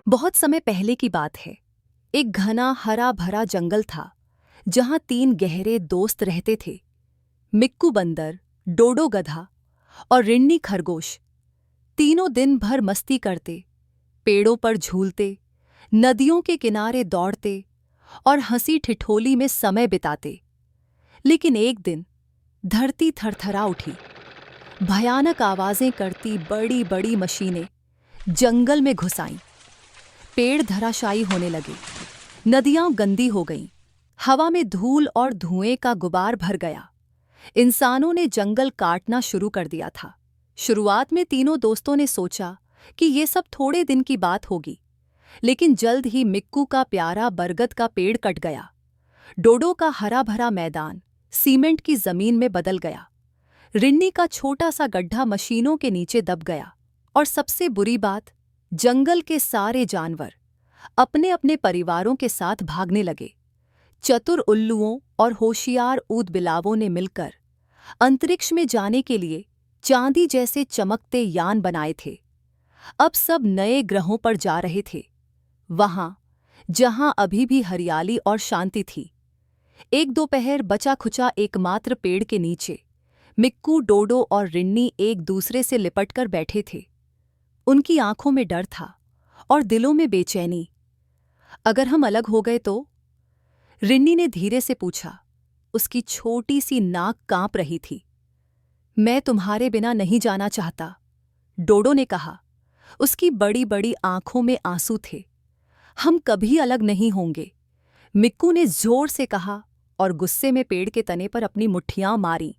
बहुत समय पहले की बात है। एक घना हरा भरा जंगल था जहां 3 गहरे दोस्त रहते थे। मिक्कू बंदर, डोडो गधा और रिन्नी खरगोश। तीनों दिन भर मस्ती करते, पेड़ों पर झूलते, नदियों के किनारे दौड़ते और हंसी ठिठोली में समय बिताते। लेकिन एक दिन धरती थरथरा उठी। भयानक आवाजें करती बड़ी बड़ी मशीनें जंगल में घुस आईं। पेड़ धराशायी होने लगे, नदियां गंदी हो गईं, हवा में धूल और धुएं का गुबार भर गया। इंसानों ने जंगल काटना शुरू कर दिया था। शुरुआत में तीनों दोस्तों ने सोचा कि ये सब थोड़े दिन की बात होगी, लेकिन जल्द ही मिक्कू का प्यारा बरगद का पेड़ कट गया। डोडो का हरा भरा मैदान सीमेंट की जमीन में बदल गया। रिन्नी का छोटा सा गड्ढा मशीनों के नीचे दब गया। और सबसे बुरी बात, जंगल के सारे जानवर अपने अपने परिवारों के साथ भागने लगे। चतुर उल्लुओं और होशियार ऊदबिलावों ने मिलकर अंतरिक्ष में जाने के लिए चांदी जैसे चमकते यान बनाए थे। अब सब नए ग्रहों पर जा रहे थे, वहां जहां अभी भी हरियाली और शांति थी। एक दोपहर बचा खुचा एकमात्र पेड़ के नीचे मिक्कू, डोडो और रिन्नी एक दूसरे से लिपटकर बैठे थे। उनकी आंखों में डर था और दिलों में बेचैनी। अगर हम अलग हो गए तो? रिन्नी ने धीरे से पूछा। उसकी छोटी सी नाक कांप रही थी। मैं तुम्हारे बिना नहीं जाना चाहता, डोडो ने कहा। उसकी बड़ी बड़ी आंखों में आंसू थे। हम कभी अलग नहीं होंगे, मिक्कू ने जोर से कहा और गुस्से में पेड़ के तने पर अपनी मुट्ठियां मारीं।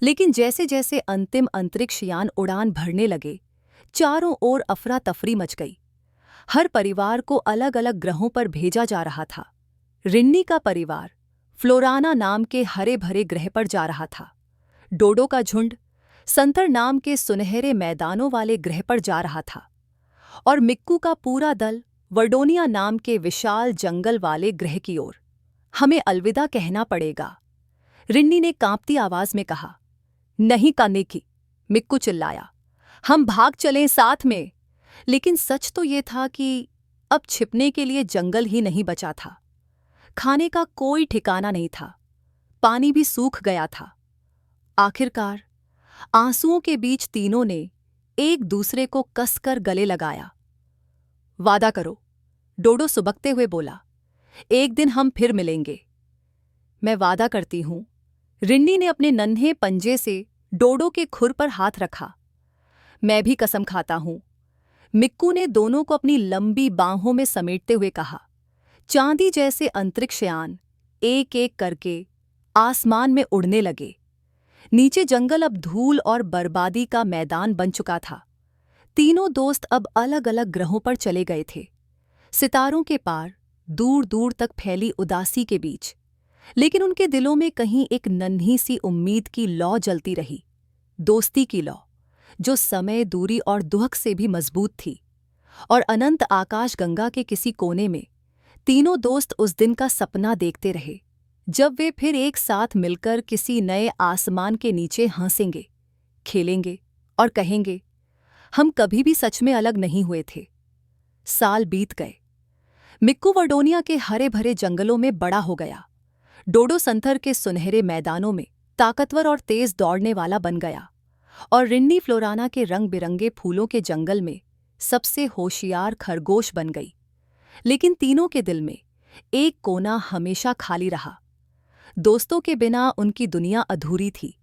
लेकिन जैसे जैसे अंतिम अंतरिक्ष यान उड़ान भरने लगे, चारों ओर अफरा तफरी मच गई। हर परिवार को अलग अलग ग्रहों पर भेजा जा रहा था। रिन्नी का परिवार फ्लोराना नाम के हरे भरे ग्रह पर जा रहा था। डोडो का झुंड संतर नाम के सुनहरे मैदानों वाले ग्रह पर जा रहा था। और मिक्कू का पूरा दल वर्डोनिया नाम के विशाल जंगल वाले ग्रह की ओर। हमें अलविदा कहना पड़ेगा, रिन्नी ने कांपती आवाज में कहा। नहीं कानेकी, मिक्कू चिल्लाया। हम भाग चलें साथ में। लेकिन सच तो ये था कि अब छिपने के लिए जंगल ही नहीं बचा था। खाने का कोई ठिकाना नहीं था, पानी भी सूख गया था। आखिरकार आंसुओं के बीच तीनों ने एक दूसरे को कसकर गले लगाया। वादा करो, डोडो सुबकते हुए बोला। एक दिन हम फिर मिलेंगे। मैं वादा करती हूं, रिन्नी ने अपने नन्हे पंजे से डोडो के खुर पर हाथ रखा। मैं भी कसम खाता हूं, मिक्कू ने दोनों को अपनी लंबी बाहों में समेटते हुए कहा। चांदी जैसे अंतरिक्षयान एक एक करके आसमान में उड़ने लगे। नीचे जंगल अब धूल और बर्बादी का मैदान बन चुका था। तीनों दोस्त अब अलग अलग ग्रहों पर चले गए थे, सितारों के पार, दूर दूर तक फैली उदासी के बीच। लेकिन उनके दिलों में कहीं एक नन्ही सी उम्मीद की लौ जलती रही, दोस्ती की लौ, जो समय, दूरी और दुहक से भी मजबूत थी। और अनंत आकाश गंगा के किसी कोने में तीनों दोस्त उस दिन का सपना देखते रहे, जब वे फिर एक साथ मिलकर किसी नए आसमान के नीचे हंसेंगे, खेलेंगे और कहेंगे, हम कभी भी सच में अलग नहीं हुए थे। साल बीत गए। मिक्कू वर्डोनिया के हरे भरे जंगलों में बड़ा हो गया। डोडो संथर के सुनहरे मैदानों में ताकतवर और तेज दौड़ने वाला बन गया। और रिन्नी फ्लोराना के रंग बिरंगे फूलों के जंगल में सबसे होशियार खरगोश बन गई। लेकिन तीनों के दिल में एक कोना हमेशा खाली रहा। दोस्तों के बिना उनकी दुनिया अधूरी थी।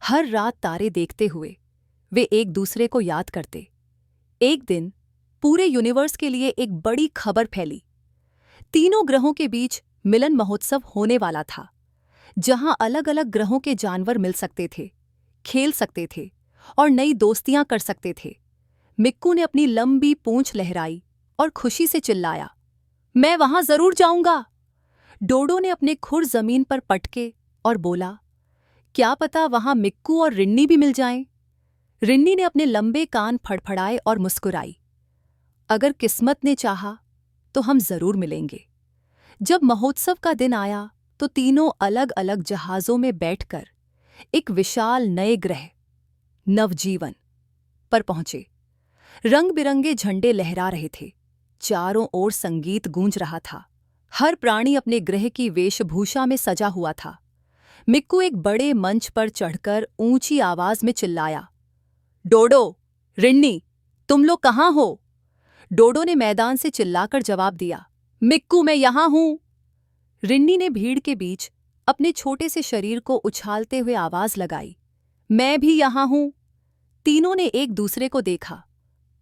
हर रात तारे देखते हुए वे एक दूसरे को याद करते। एक दिन पूरे यूनिवर्स के लिए एक बड़ी खबर फैली। तीनों ग्रहों के बीच मिलन महोत्सव होने वाला था, जहां अलग अलग ग्रहों के जानवर मिल सकते थे, खेल सकते थे और नई दोस्तियां कर सकते थे। मिक्कू ने अपनी लंबी पूंछ लहराई और खुशी से चिल्लाया, मैं वहां जरूर जाऊंगा। डोडो ने अपने खुर जमीन पर पटके और बोला, क्या पता वहां मिक्कू और रिन्नी भी मिल जाएं। रिन्नी ने अपने लंबे कान फड़फड़ाए और मुस्कुराई, अगर किस्मत ने चाहा तो हम जरूर मिलेंगे। जब महोत्सव का दिन आया तो तीनों अलग अलग जहाजों में बैठकर एक विशाल नए ग्रह नवजीवन पर पहुंचे। रंग बिरंगे झंडे लहरा रहे थे। चारों ओर संगीत गूंज रहा था। हर प्राणी अपने ग्रह की वेशभूषा में सजा हुआ था। मिक्कू एक बड़े मंच पर चढ़कर ऊंची आवाज में चिल्लाया, डोडो, रिन्नी, तुम लोग कहाँ हो? डोडो ने मैदान से चिल्लाकर जवाब दिया, मिक्कू, मैं यहाँ हूं। रिन्नी ने भीड़ के बीच अपने छोटे से शरीर को उछालते हुए आवाज लगाई, मैं भी यहाँ हूं। तीनों ने एक दूसरे को देखा।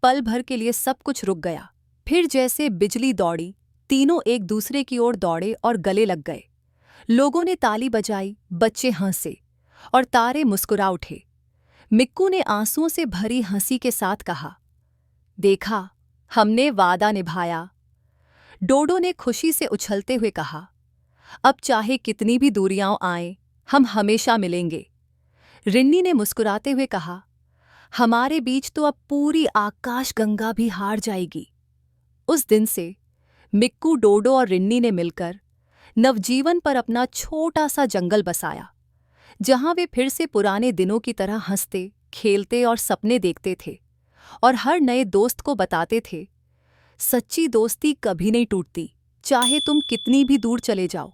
पल भर के लिए सब कुछ रुक गया। फिर जैसे बिजली दौड़ी, तीनों एक दूसरे की ओर दौड़े और गले लग गए। लोगों ने ताली बजाई, बच्चे हंसे और तारे मुस्कुरा उठे। मिक्कू ने आंसुओं से भरी हंसी के साथ कहा, देखा, हमने वादा निभाया। डोडो ने खुशी से उछलते हुए कहा, अब चाहे कितनी भी दूरियां आएं, हम हमेशा मिलेंगे। रिन्नी ने मुस्कुराते हुए कहा, हमारे बीच तो अब पूरी आकाशगंगा भी हार जाएगी। उस दिन से मिक्कू, डोडो और रिन्नी ने मिलकर नवजीवन पर अपना छोटा सा जंगल बसाया, जहां वे फिर से पुराने दिनों की तरह हंसते, खेलते और सपने देखते थे और हर नए दोस्त को बताते थे, सच्ची दोस्ती कभी नहीं टूटती, चाहे तुम कितनी भी दूर चले जाओ।